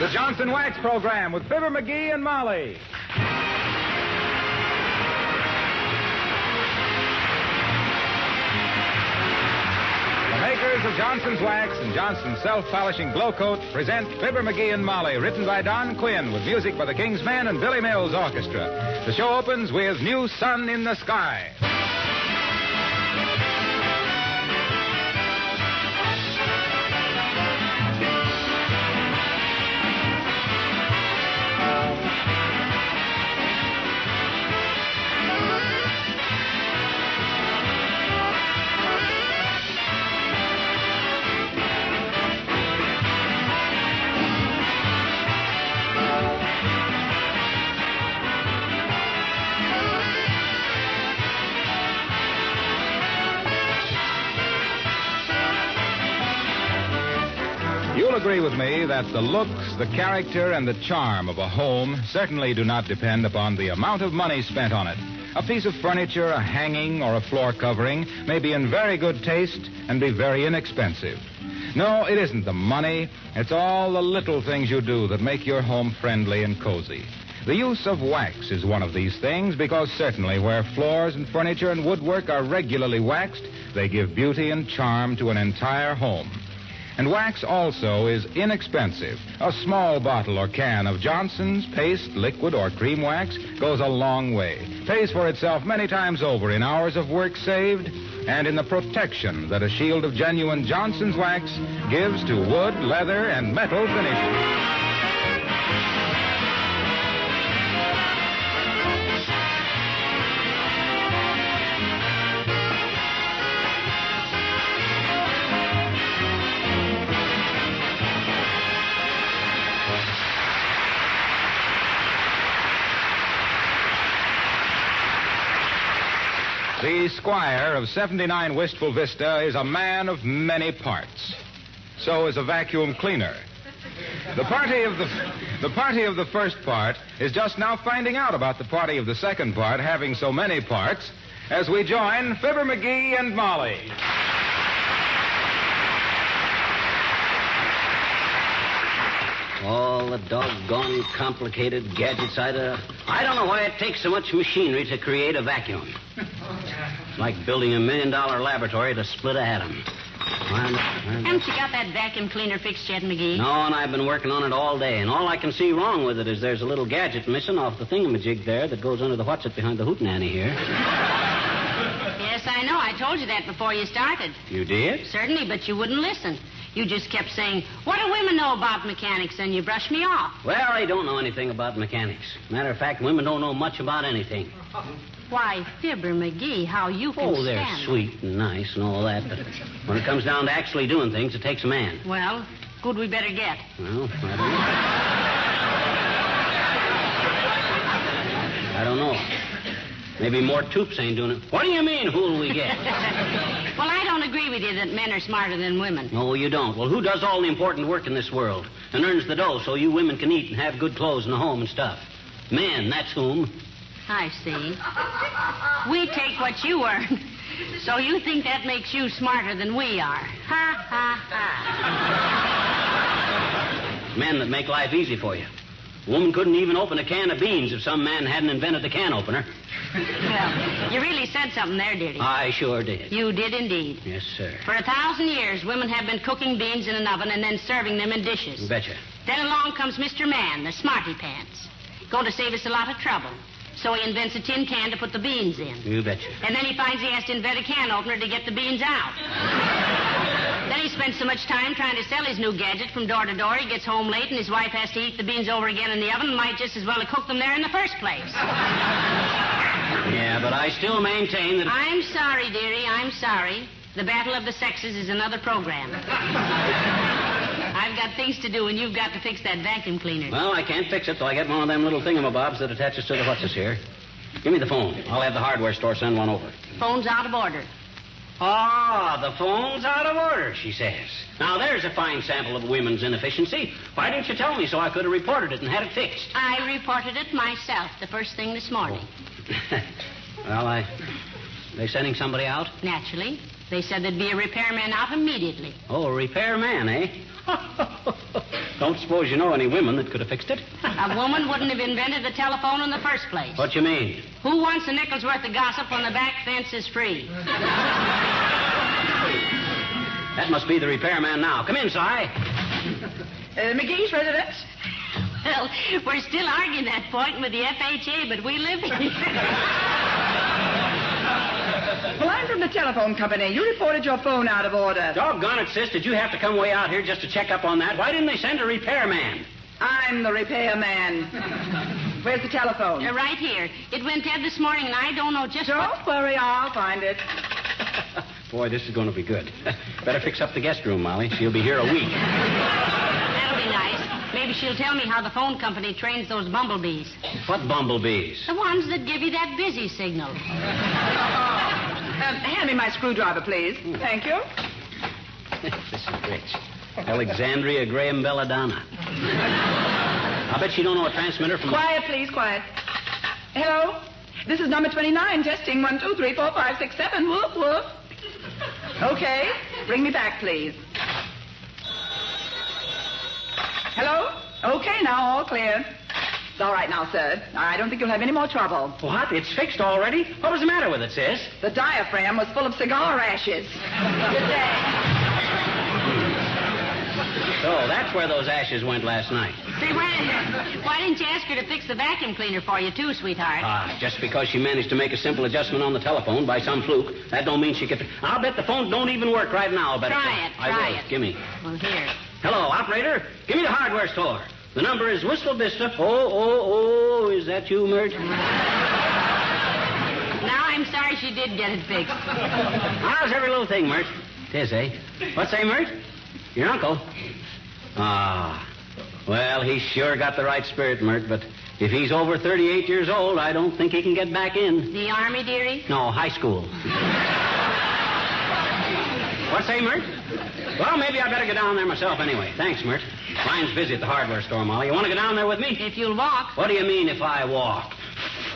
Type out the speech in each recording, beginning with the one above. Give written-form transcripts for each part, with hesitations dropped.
The Johnson Wax Program with Fibber McGee and Molly. The makers of Johnson's Wax and Johnson's Self-Polishing Glow Coat present Fibber McGee and Molly, written by Don Quinn with music by the King's Men and Billy Mills Orchestra. The show opens with New Sun in the Sky. You'll agree with me that the looks, the character, and the charm of a home certainly do not depend upon the amount of money spent on it. A piece of furniture, a hanging, or a floor covering may be in very good taste and be very inexpensive. No, it isn't the money. It's all the little things you do that make your home friendly and cozy. The use of wax is one of these things because certainly where floors and furniture and woodwork are regularly waxed, they give beauty and charm to an entire home. And wax also is inexpensive. A small bottle or can of Johnson's paste, liquid, or cream wax goes a long way. Pays for itself many times over in hours of work saved and in the protection that a shield of genuine Johnson's wax gives to wood, leather, and metal finishes. The squire of 79 Wistful Vista is a man of many parts. So is a vacuum cleaner. The party of the first part is just now finding out about the party of the second part having so many parts as we join Fibber McGee and Molly. All the doggone complicated gadgets. I don't know why it takes so much machinery to create a vacuum. Like building $1 million laboratory to split an atom. Haven't you got that vacuum cleaner fixed yet, McGee? No, and I've been working on it all day, and all I can see wrong with it is there's a little gadget missing off the thingamajig there that goes under the what's-it behind the hootenanny here. Yes, I know. I told you that before you started. You did? Certainly, but you wouldn't listen. You just kept saying, what do women know about mechanics? And you brushed me off. Well, I don't know anything about mechanics. Matter of fact, women don't know much about anything. Why, Fibber McGee, how you can Oh, they're stand. sweet and nice and all that, but when it comes down to actually doing things, it takes a man. Well, who'd we better get? Well, I don't know. Maybe more toops ain't doing it. What do you mean, who'll we get? Well, I don't agree with you that men are smarter than women. No, you don't. Well, who does all the important work in this world and earns the dough so you women can eat and have good clothes and a home and stuff? Men, that's whom. I see. We take what you earn. So you think that makes you smarter than we are. Ha, ha, ha. Men that make life easy for you. A woman couldn't even open a can of beans if some man hadn't invented the can opener. Well, you really said something there, dearie. I sure did. You did indeed. Yes, sir. For 1,000 years, women have been cooking beans in an oven and then serving them in dishes. You betcha. Then along comes Mr. Man, the smarty pants. Going to save us a lot of trouble. So he invents a tin can to put the beans in. You betcha. And then he finds he has to invent a can opener to get the beans out. Then he spends so much time trying to sell his new gadget from door to door, he gets home late and his wife has to eat the beans over again in the oven and might just as well have cooked them there in the first place. Yeah, but I still maintain that... I'm sorry, dearie, I'm sorry. The battle of the sexes is another program. I've got things to do, and you've got to fix that vacuum cleaner. Well, I can't fix it till I get one of them little thingamabobs that attaches to the what's-this here. Give me the phone. I'll have the hardware store send one over. Phone's out of order. Ah, the phone's out of order, she says. Now, there's a fine sample of women's inefficiency. Why didn't you tell me so I could have reported it and had it fixed? I reported it myself the first thing this morning. Oh. Well, they sending somebody out? Naturally. They said there'd be a repairman out immediately. Oh, a repairman, eh? Don't suppose you know any women that could have fixed it? A woman wouldn't have invented the telephone in the first place. What you mean? Who wants a nickel's worth of gossip when the back fence is free? That must be the repairman now. Come in, Si. McGees residence? Well, we're still arguing that point with the FHA, but we live here. Well, I'm from the telephone company. You reported your phone out of order. Doggone it, sis. Did you have to come way out here just to check up on that? Why didn't they send a repairman? I'm the repairman. Where's the telephone? Right here. It went dead this morning, and I don't know just Don't worry, I'll find it. Boy, this is going to be good. Better fix up the guest room, Molly. She'll be here a week. That'll be nice. Maybe she'll tell me how the phone company trains those bumblebees. What bumblebees? The ones that give you that busy signal. Hand me my screwdriver, please. Thank you. This is rich. Alexandria Graham Belladonna. I bet you don't know a transmitter from... Quiet, please, quiet. Hello? This is number 29, testing 1, 2, 3, 4, 5, 6, 7. Whoop, whoop. Okay, bring me back, please. Hello? Okay, now, all clear. It's all right now, sir. I don't think you'll have any more trouble. What? It's fixed already? What was the matter with it, sis? The diaphragm was full of cigar ashes. Good day. So that's where those ashes went last night. Say, why didn't you ask her to fix the vacuum cleaner for you, too, sweetheart? Just because she managed to make a simple adjustment on the telephone by some fluke, that don't mean she could... I'll bet the phone don't even work right now. Try it. I will. Give me. Well, here. Hello, operator. Give me the hardware store. The number is Wistful Vista. Oh, is that you, Mert? Now I'm sorry she did get it fixed. How's every little thing, Mert? Tis, eh? What say, Mert? Your uncle? Well, he's sure got the right spirit, Mert, but if he's over 38 years old, I don't think he can get back in. The Army, dearie? No, high school. What say, Mert? Well, maybe I better go down there myself anyway. Thanks, Mert. Mine's busy at the hardware store, Molly. You want to go down there with me? If you'll walk. What do you mean if I walk?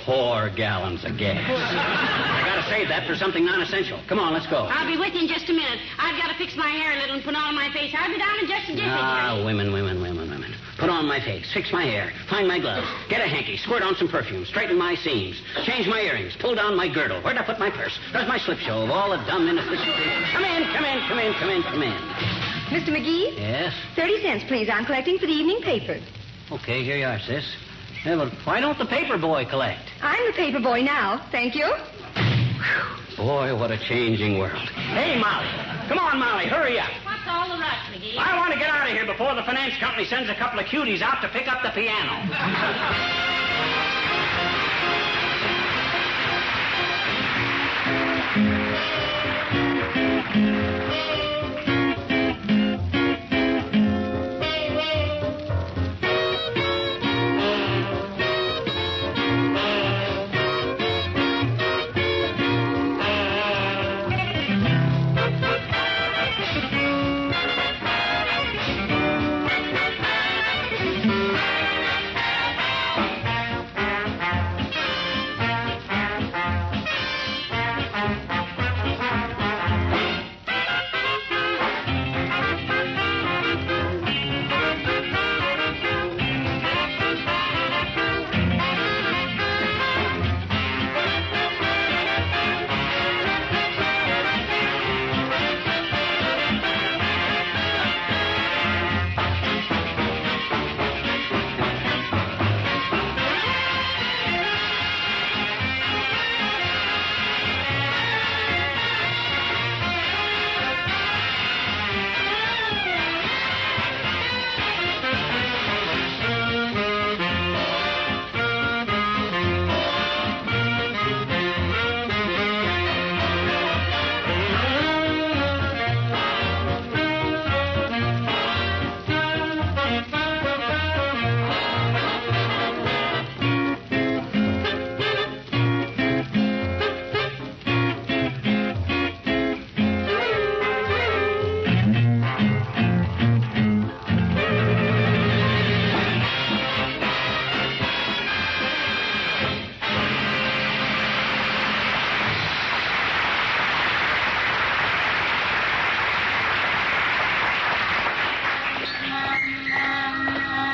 4 gallons of gas. I gotta save that for something non-essential. Come on, let's go. I'll be with you in just a minute. I've got to fix my hair a little and put on my face. I'll be down in just a jiffy. Women. Put on my face, fix my hair, find my gloves, get a hanky, squirt on some perfume, straighten my seams, change my earrings, pull down my girdle. Where'd I put my purse? Where's my slip show of all the dumb inefficiency? Come in. Mr. McGee? Yes? 30 cents, please. I'm collecting for the evening paper. Okay, here you are, sis. Yeah, but why don't the paper boy collect? I'm the paper boy now. Thank you. Boy, what a changing world. Hey, Molly. Come on, Molly, hurry up. What's all the rush, McGee? I want to get out of here before the finance company sends a couple of cuties out to pick up the piano.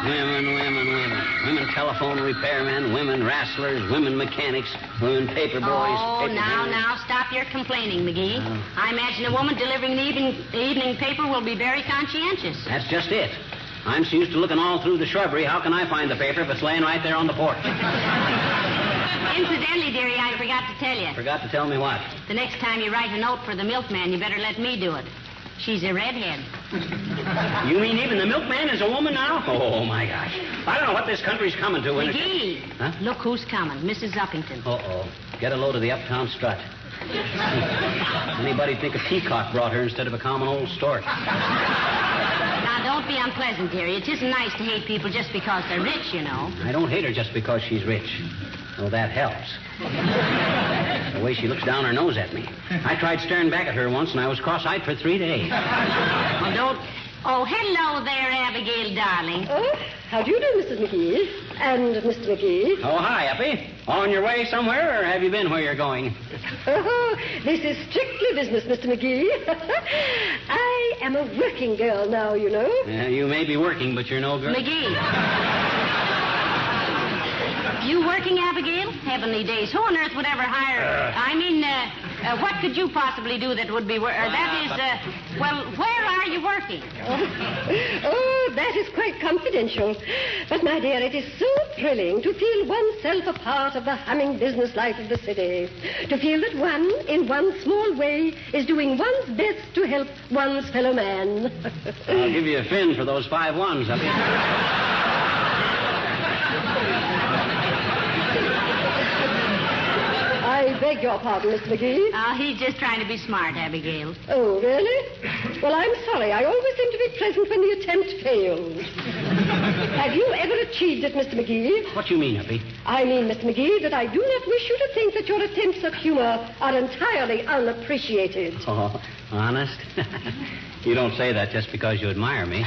Women. Women telephone repairmen, women wrestlers, women mechanics, women paper boys. Oh, paper handlers. now, stop your complaining, McGee. I imagine a woman delivering the evening paper will be very conscientious. That's just it. I'm so used to looking all through the shrubbery. How can I find the paper if it's laying right there on the porch? Incidentally, dearie, I forgot to tell you. Forgot to tell me what? The next time you write a note for the milkman, you better let me do it. She's a redhead. You mean even the milkman is a woman now? Oh, my gosh. I don't know what this country's coming to. McGee, Huh? Look who's coming. Mrs. Uppington. Uh-oh. Get a load of the uptown strut. Anybody'd think a peacock brought her instead of a common old stork. Now, don't be unpleasant, dearie. It isn't nice to hate people just because they're rich, you know. I don't hate her just because she's rich. Well, that helps. The way she looks down her nose at me. I tried staring back at her once, and I was cross-eyed for 3 days. Well, don't... Oh, hello there, Abigail, darling. Oh, how do you do, Mrs. McGee? And Mr. McGee? Oh, hi, Uppy. On your way somewhere, or have you been where you're going? Oh, this is strictly business, Mr. McGee. I am a working girl now, you know. You may be working, but you're no girl. McGee. You working, Abigail? Heavenly days. Who on earth would ever hire... what could you possibly do that would be... well, where are you working? Oh, that is quite confidential. But, my dear, it is so thrilling to feel oneself a part of the humming business life of the city. To feel that one, in one small way, is doing one's best to help one's fellow man. I'll give you a fin for those 5 ones, Uppy. I beg your pardon, Miss McGee. Oh, he's just trying to be smart, Abigail. Oh, really? Well, I'm sorry. I always seem to be present when the attempt fails. Have you ever achieved it, Mr. McGee? What do you mean, Uppy? I mean, Mr. McGee, that I do not wish you to think that your attempts at humor are entirely unappreciated. Oh, honest? You don't say that just because you admire me.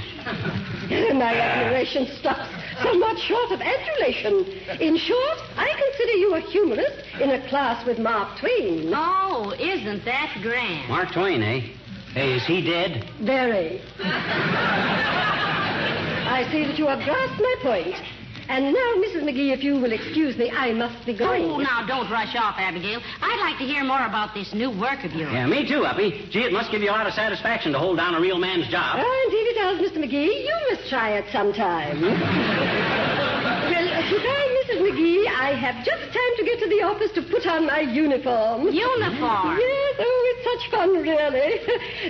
My admiration stops somewhat short of adulation. In short, I consider you a humorist in a class with Mark Twain. Oh, isn't that grand? Mark Twain, eh? Hey, is he dead? Very. I see that you have grasped my point. And now, Mrs. McGee, if you will excuse me, I must be going. Oh, now, don't rush off, Abigail. I'd like to hear more about this new work of yours. Yeah, me too, Uppy. Gee, it must give you a lot of satisfaction to hold down a real man's job. Oh, indeed it does, Mr. McGee. You must try it sometime. Well, goodbye, Mrs. McGee. I have just time to get to the office to put on my uniform. Uniform? Yes, oh, it's such fun, really.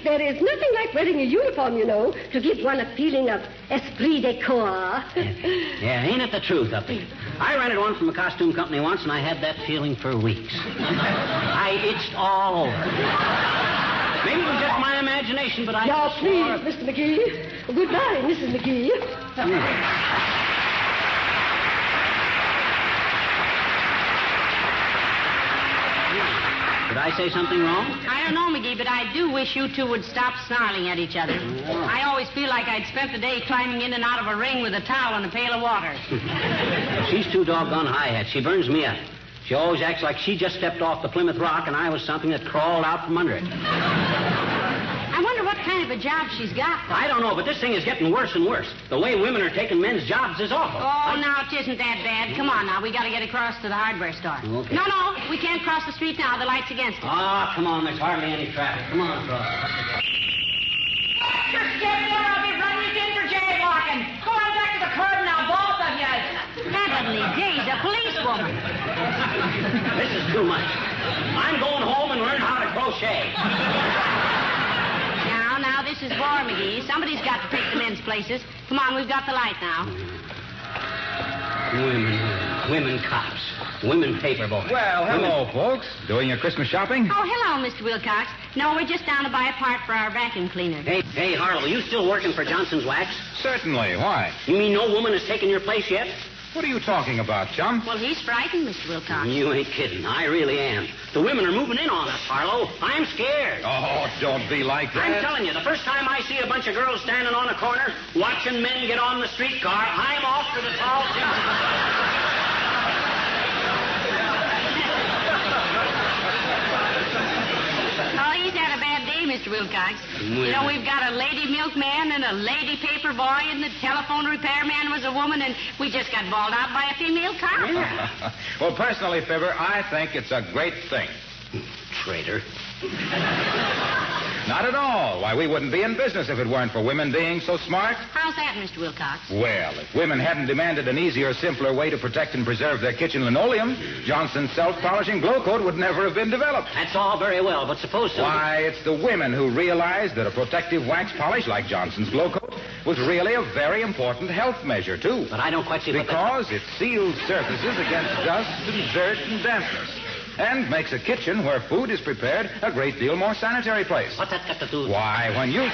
There is nothing like wearing a uniform, you know, to give one a feeling of esprit de corps. Yeah, ain't it the truth, Uppy? I rented one from a costume company once, and I had that feeling for weeks. I itched all over. Maybe it was just my imagination, but I... Now, please, Mr. McGee. Goodbye, Mrs. McGee. Did I say something wrong? I don't know, McGee, but I do wish you two would stop snarling at each other. Oh. I always feel like I'd spent the day climbing in and out of a ring with a towel and a pail of water. She's too doggone high-hat. She burns me up. She always acts like she just stepped off the Plymouth Rock and I was something that crawled out from under it. I wonder what kind of a job she's got, though. I don't know, but this thing is getting worse and worse. The way women are taking men's jobs is awful. Oh, now, it isn't that bad. Come on, now. We got to get across to the hardware store. Okay. No, we can't cross the street now. The light's against us. Ah, come on. There's hardly any traffic. Come on, Frost. Just get there. I'll be running you in for jaywalking. Go on back to the curb now, both of you. Heavenly days, a policewoman. This is too much. I'm going home and learn how to crochet. Now, this is war, McGee. Somebody's got to take the men's places. Come on, we've got the light now. Women cops. Women paper boys. Well, hello, folks. Doing your Christmas shopping? Oh, hello, Mr. Wilcox. No, we're just down to buy a part for our vacuum cleaner. Hey, Harlow, you still working for Johnson's Wax? Certainly. Why? You mean no woman has taken your place yet? What are you talking about, chum? Well, he's frightened, Mr. Wilcox. You ain't kidding. I really am. The women are moving in on us, Harlow. I'm scared. Oh, don't be like that. I'm telling you, the first time I see a bunch of girls standing on a corner watching men get on the streetcar, I'm off to the tall tip. Oh, he's had a bad day, Mr. Mr. Wilcox. You know, we've got a lady milkman and a lady paper boy, and the telephone repairman was a woman, and we just got bawled out by a female cop. Yeah. Well, personally, Fibber, I think it's a great thing. Traitor. Not at all. Why, we wouldn't be in business if it weren't for women being so smart. How's that, Mr. Wilcox? Well, if women hadn't demanded an easier, simpler way to protect and preserve their kitchen linoleum, Johnson's self-polishing glow coat would never have been developed. That's all very well, but suppose somebody... Why, it's the women who realized that a protective wax polish like Johnson's glow coat was really a very important health measure, too. But I don't quite see what Because it seals surfaces against dust and dirt and dampness. And makes a kitchen where food is prepared a great deal more sanitary place. What's that got to do with... Why, when you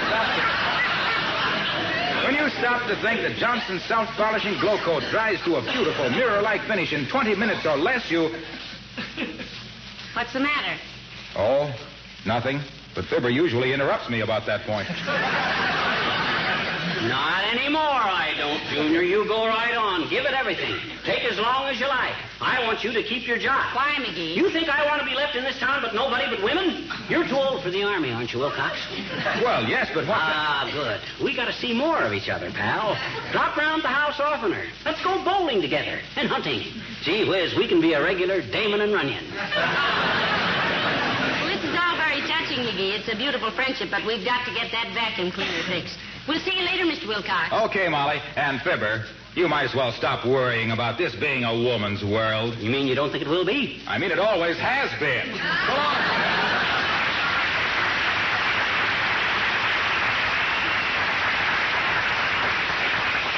stop to think that Johnson's self-polishing glow coat dries to a beautiful mirror-like finish in 20 minutes or less, you... What's the matter? Oh, nothing. But Fibber usually interrupts me about that point. Not anymore, I don't, Junior. You go right on. Give it everything. Take as long as you like. I want you to keep your job. Why, McGee? You think I want to be left in this town but nobody but women? You're too old for the Army, aren't you, Wilcox? Well, yes, but what... Ah, good. We got to see more of each other, pal. Drop round the house oftener. Let's go bowling together and hunting. Gee whiz, we can be a regular Damon and Runyon. Well, this is all very touching, McGee. It's a beautiful friendship, but we've got to get that vacuum cleaner fixed. We'll see you later, Mr. Wilcox. Okay, Molly. And Fibber, you might as well stop worrying about this being a woman's world. You mean you don't think it will be? I mean, it always has been. So long.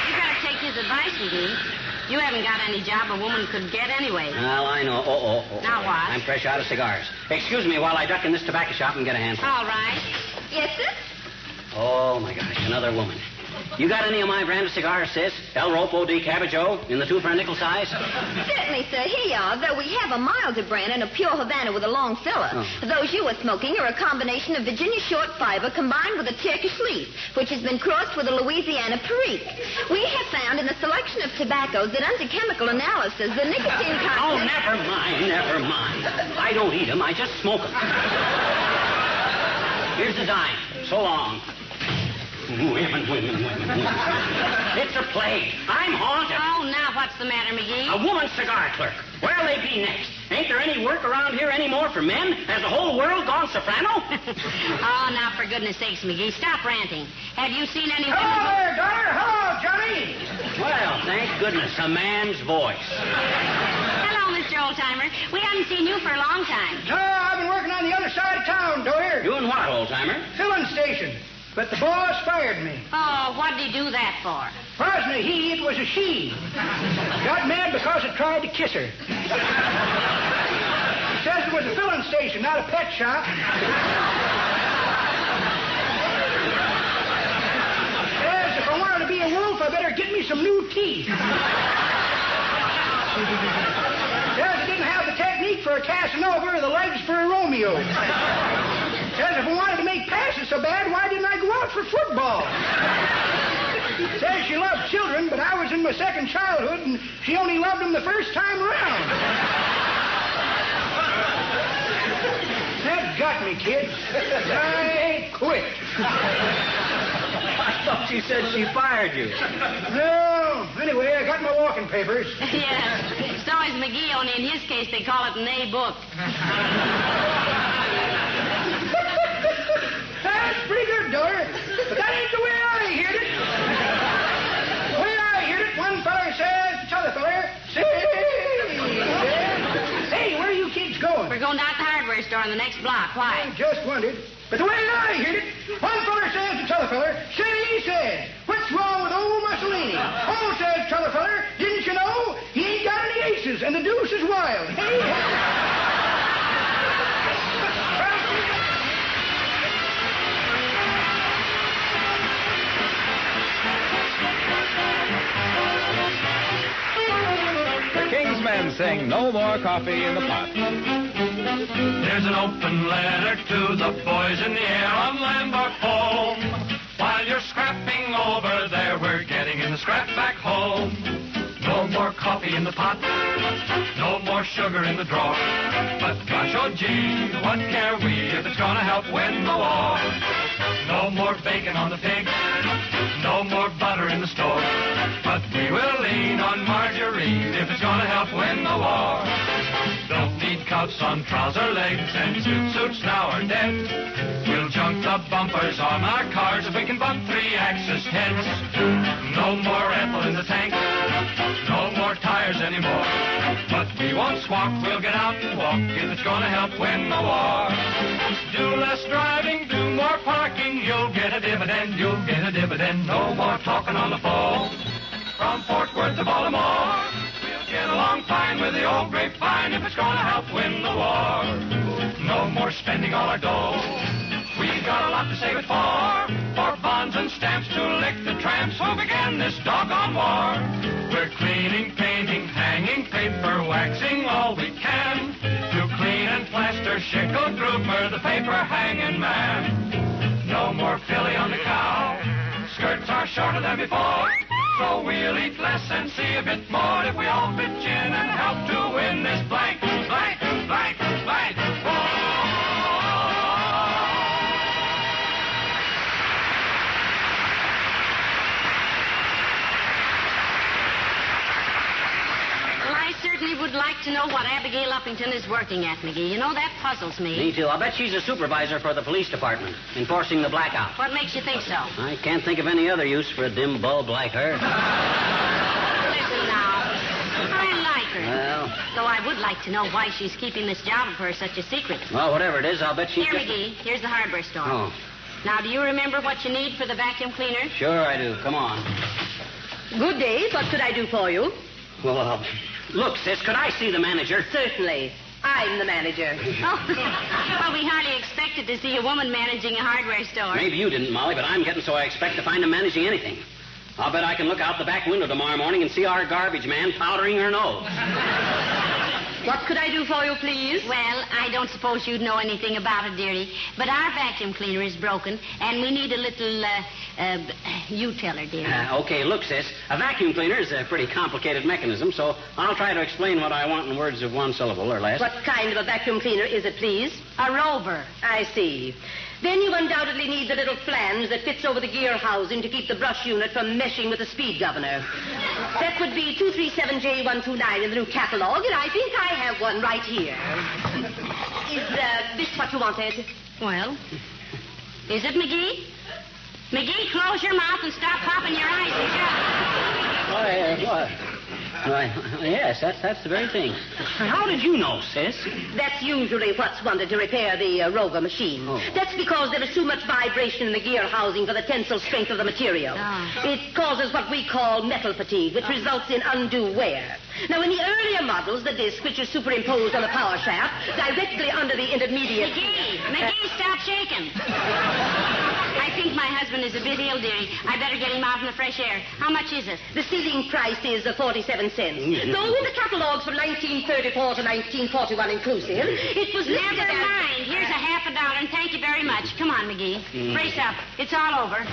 You better take his advice, McGee. You haven't got any job a woman could get anyway. Well, I know. Oh. Now what? I'm fresh out of cigars. Excuse me while I duck in this tobacco shop and get a handful. All right. Yes, sir? Oh, my gosh, another woman. You got any of my brand of cigars, sis? El Ropo de Cabajo in the 2 for a nickel size? Certainly, sir. Here you are, though we have a milder brand and a pure Havana with a long filler. Oh. Those you are smoking are a combination of Virginia short fiber combined with a Turkish leaf, which has been crossed with a Louisiana perique. We have found in the selection of tobaccos that under chemical analysis, the nicotine content... Oh, never mind. I don't eat them, I just smoke them. Here's the dime. So long. Women. It's a plague. I'm haunted. Oh, now what's the matter, McGee? A woman cigar clerk. Where'll they be next? Ain't there any work around here anymore for men? Has the whole world gone soprano? Oh, now, for goodness sakes, McGee, stop ranting. Have you seen any... Hello there, daughter. Hello, Johnny. Well, thank goodness, a man's voice. Hello, Mr. Oldtimer. We haven't seen you for a long time. No, I've been working on the other side of town, daughter. Doing what, old-timer? Filling station. But the boss fired me. Oh, what did he do that for? Wasn't a he, it was a she. Got mad because I tried to kiss her. Says it was a filling station, not a pet shop. Says if I wanted to be a wolf, I better get me some new teeth. Says I didn't have the technique for a Casanova or the legs for a Romeo. Says if I wanted to make passes so bad, why didn't I go out for football? Says she loved children, but I was in my second childhood, and she only loved them the first time around. That got me, kids. I quit. I thought she said she fired you. No. Anyway, I got my walking papers. Yes. So is McGee, only in his case they call it an A book. That's pretty good, daughter. But that ain't the way I heard it. The way I heard it, one feller says to t'other feller, hey, where are you kids going? We're going down to the hardware store on the next block. Why? I just wondered. But the way I heard it, one feller says to t'other feller, he says, what's wrong with old Mussolini? Oh, says t'other feller, didn't you know? He ain't got any aces, and the deuce is wild. Hey, The King's Men sing No More Coffee in the Pot. There's an open letter to the boys in the air on land or home. While you're scrapping over there, we're getting in the scrap back home. No more coffee. coffee in the pot. No more sugar in the drawer. But gosh, oh gee, what care we if it's gonna help win the war? No more bacon on the pig. No more butter in the store. But we will lean on margarine if it's gonna help win the war. Don't need cuffs on trouser legs, and suits now are dead. We'll junk the bumpers on our cars if we can bump 3-axis heads. No more ethyl in the tank. No more tires anymore. But we won't squawk, we'll get out and walk if it's gonna help win the war. Do less driving, do more parking. You'll get a dividend, you'll get a dividend. No more talking on the phone. From Fort Worth to Baltimore, we'll get along fine with the old grapevine if it's gonna help win the war. No more spending all our dough. We've got a lot to save it for bonds and stamps to lick the tramps who began this doggone war. We're cleaning, painting, hanging, paper, waxing all we can to clean and plaster, shickle, grouper, the paper hanging man. No more filly on the cow. Skirts are shorter than before. So we'll eat less and see a bit more if we all pitch in and help to win this blank war. Well, I certainly would like to know what Abigail Uppington is working at, McGee. You know, that puzzles me. Me too. I'll bet she's a supervisor for the police department, enforcing the blackout. What makes you think so? I can't think of any other use for a dim bulb like her. Listen now. I like her. Well, Though I would like to know why she's keeping this job of hers such a secret. well, whatever it is, I'll bet she's Here, just... McGee, here's the hardware store. Oh, Now, do you remember what you need for the vacuum cleaner? sure I do. Come on. Good day. What could I do for you? Well, look, sis, could I see the manager? Certainly. I'm the manager. Oh, well, we hardly expected to see a woman managing a hardware store. Maybe you didn't, Molly, but I'm getting so I expect to find him managing anything. I'll bet I can look out the back window tomorrow morning and see our garbage man powdering her nose. What could I do for you, please? Well, I don't suppose you'd know anything about it, dearie, but our vacuum cleaner is broken, and we need a little, you tell her, dearie. Okay, look, sis, a vacuum cleaner is a pretty complicated mechanism, so I'll try to explain what I want in words of one syllable or less. What kind of a vacuum cleaner is it, please? A rover. I see. Then you undoubtedly need the little flange that fits over the gear housing to keep the brush unit from meshing with the speed governor. That would be 237J129 in the new catalog, and I think I have one right here. Is this what you wanted? Well, is it, McGee? McGee, close your mouth and stop popping your eyes and shut. Why, yes, that's the very thing. How did you know, sis? That's usually what's wanted to repair the rover machine. Oh. That's because there is too much vibration in the gear housing for the tensile strength of the material. Oh. It causes what we call metal fatigue, which results in undue wear. Now, in the earlier models, the disc, which is superimposed on the power shaft, directly under the intermediate... McGee, stop shaking. I think my husband is a bit ill, dearie. I better get him out in the fresh air. How much is it? The ceiling price is 47 cents. Though in the catalogs from 1934 to 1941 inclusive, it was listed Never as... mind. Here's $50, and thank you very much. Come on, McGee. Brace up. It's all over.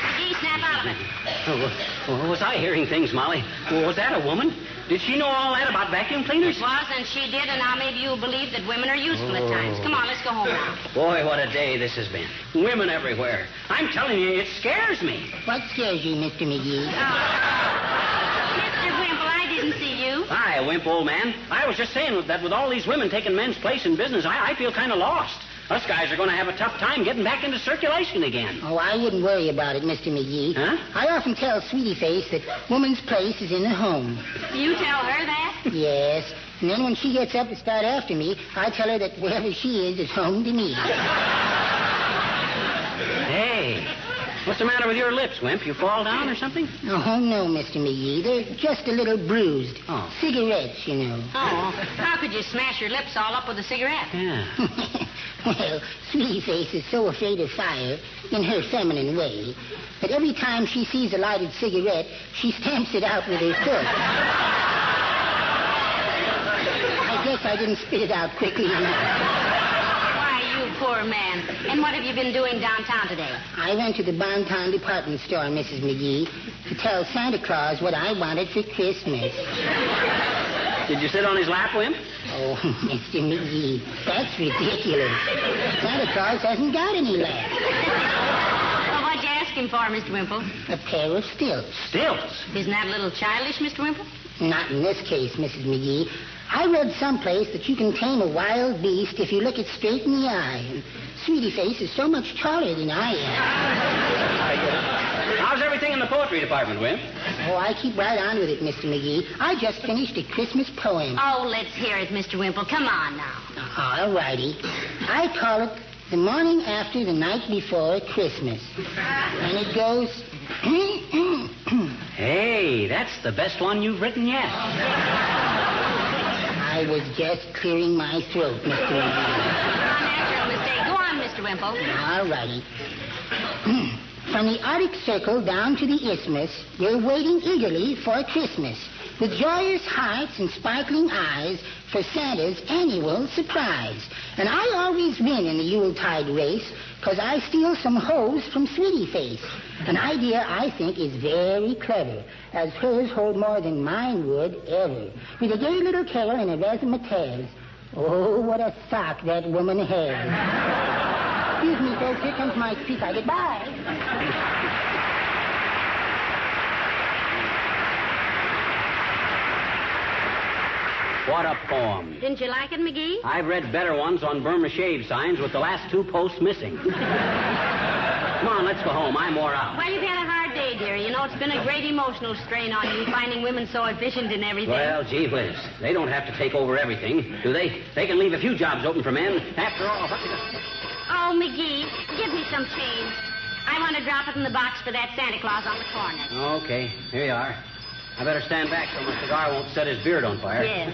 McGee, snap out of it. Oh, was I hearing things, Molly? Was that a woman? Did she know all that about vacuum cleaners? It was, and she did, and now maybe you'll believe that women are useful at times. Come on, let's go home now. Boy, what a day this has been. Women everywhere. I'm telling you, it scares me. What scares you, Mr. McGee? Mr. Wimple, I didn't see you. Hi, Wimp, old man. I was just saying that with all these women taking men's place in business, I feel kind of lost. Us guys are going to have a tough time getting back into circulation again. Oh, I wouldn't worry about it, Mr. McGee. Huh? I often tell Sweetie Face that woman's place is in the home. You tell her that? Yes. And then when she gets up to start after me, I tell her that wherever she is home to me. Hey, what's the matter with your lips, Wimp? You fall down or something? Oh, no, Mr. McGee. They're just a little bruised. Oh. Cigarettes, you know. Oh, how could you smash your lips all up with a cigarette? Yeah. Well, Sweetie Face is so afraid of fire, in her feminine way, that every time she sees a lighted cigarette, she stamps it out with her foot. I guess I didn't spit it out quickly enough. Why, you poor man. And what have you been doing downtown today? I went to the Bonton department store, Mrs. McGee, to tell Santa Claus what I wanted for Christmas. Did you sit on his lap, Wimp? Oh, Mr. McGee, that's ridiculous. Santa Claus hasn't got any lap. Well, what'd you ask him for, Mr. Wimple? A pair of stilts. Stilts? Isn't that a little childish, Mr. Wimple? Not in this case, Mrs. McGee. I read someplace that you can tame a wild beast if you look it straight in the eye. And Sweetie Face is so much taller than I am. How's everything in the poetry department, Wimp? Oh, I keep right on with it, Mr. McGee. I just finished a Christmas poem. Oh, let's hear it, Mr. Wimple. Come on now. All righty. I call it The Morning After the Night Before Christmas. And it goes... Hey, that's the best one you've written yet. I was just clearing my throat, Mr. McGee. Natural mistake. Go on, Mr. Wimple. All righty. From the Arctic Circle down to the Isthmus, we're waiting eagerly for Christmas, with joyous hearts and sparkling eyes for Santa's annual surprise. And I always win in the Yuletide race, 'cause I steal some hose from Sweetie Face. An idea I think is very clever, as hers hold more than mine would ever. With a gay little carol and a razzmatazz. Oh, what a sock that woman has. Excuse me, folks, here comes my speaker. Goodbye. What a poem. Didn't you like it, McGee? I've read better ones on Burma shave signs with the last 2 posts missing. Come on, let's go home. I'm wore out. Well, you've had a hard day, dear. You know, it's been a great emotional strain on you, finding women so efficient in everything. Well, gee whiz. They don't have to take over everything, do they? They can leave a few jobs open for men. After all, Oh, McGee, give me some change. I want to drop it in the box for that Santa Claus on the corner. Okay, here you are. I better stand back so my cigar won't set his beard on fire. Yes.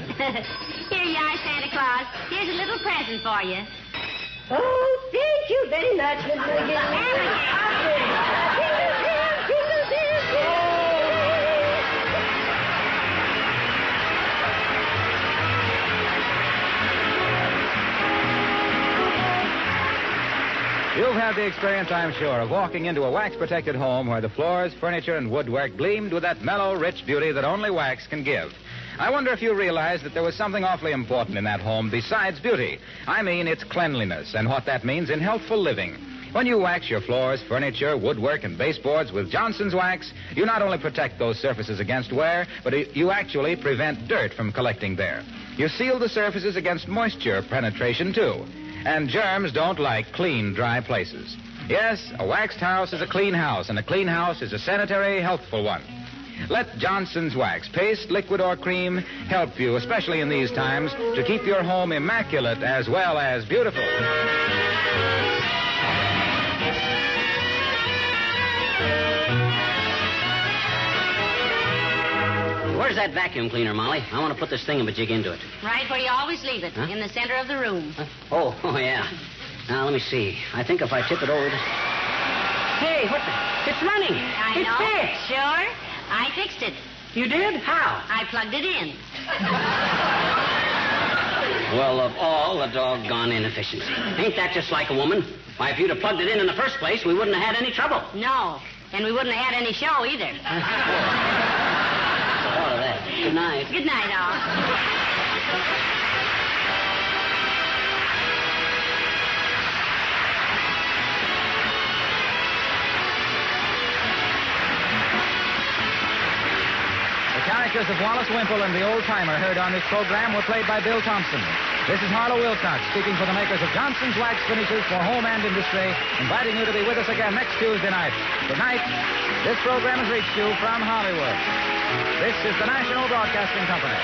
Here you are, Santa Claus. Here's a little present for you. Oh, thank you very much, Miss McGee. You've had the experience, I'm sure, of walking into a wax-protected home where the floors, furniture, and woodwork gleamed with that mellow, rich beauty that only wax can give. I wonder if you realized that there was something awfully important in that home besides beauty. I mean its cleanliness and what that means in healthful living. When you wax your floors, furniture, woodwork, and baseboards with Johnson's wax, you not only protect those surfaces against wear, but you actually prevent dirt from collecting there. You seal the surfaces against moisture penetration, too. And germs don't like clean, dry places. Yes, a waxed house is a clean house, and a clean house is a sanitary, healthful one. Let Johnson's wax, paste, liquid, or cream help you, especially in these times, to keep your home immaculate as well as beautiful. Where's that vacuum cleaner, Molly? I want to put this thingamajig into it. Right where you always leave it, in the center of the room. Oh, yeah. Now, let me see. I think if I tip it over... Hey, what the... It's running. I know. Fixed. Sure. I fixed it. You did? How? I plugged it in. Well, of all the doggone inefficiency. Ain't that just like a woman? Why, if you'd have plugged it in the first place, we wouldn't have had any trouble. No. And we wouldn't have had any show either. All of that. Good night. Good night, all. The characters of Wallace Wimple and the old-timer heard on this program were played by Bill Thompson. This is Harlow Wilcox speaking for the makers of Johnson's Wax Finishes for Home and Industry, inviting you to be with us again next Tuesday night. Good night. This program has reached you from Hollywood. This is the National Broadcasting Company.